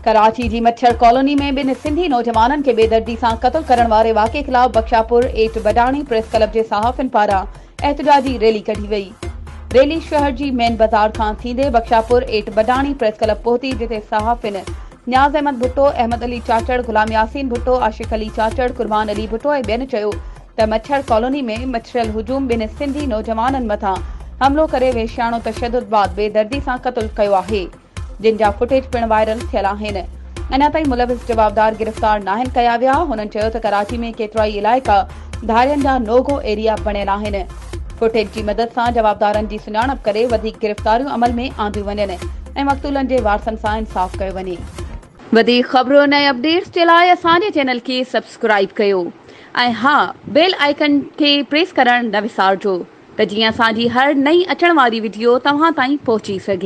कराची जी मच्छर कॉलोनी में ॿिनि सिंधी नौजवाननि खे बेदर्दी सां क़त्ल करण वारे वाक़े ख़िलाफ़ बख्शापुर एट बडाणी प्रेस क्लब जे सहाफ़िन पारां एहतजाजी रैली कढी वई। रैली शहर जी मेन बाज़ार खां थींदे बख्शापुर एट बडाणी प्रेस क्लब पहुती, जिथे सहाफ़िन न्याज़ अहमद भुट्टो, अहमद अली चाचड़, गुलाम यासीन भुट्टो, आशिक अली चाचड़, कुर्बान अली भुट्टो ऐं ॿियनि चयो त मच्छर कॉलोनी में मच्छरियल हुजूम ॿिनि सिंधी नौजवाननि मथां हमलो करे वेश्याणो तशद्दुद बाद बेदर्दी सां क़त्ल कयो आहे, जिन जा फुटेज पिण वायरल थियल आहिनि। अञा ताईं मुलविस जवाबदार गिरफ़्तार नाहिनि कया विया। हुननि चयो त कराची में केतिरा ई इलाइक़ा धारियनि जा नो-गो एरिया बणियल आहिनि। फुटेज जी मदद सां जवाबदारनि जी सुञाणप करे वधीक गिरफ़्तारियूं अमल में आंदियूं वञनि ऐं मक़तूलनि जे वारसनि सां इंसाफ़ कयो वञे। वधीक ख़बरुनि ऐं अपडेट्स जे लाइ असांजे चैनल खे सब्सक्राइब कयो ऐं हा, बेल आइकन खे प्रेस करणु न विसारिजो त जीअं असांजी हर नई अचण वारी वीडियो तव्हां ताईं पहुची सघे।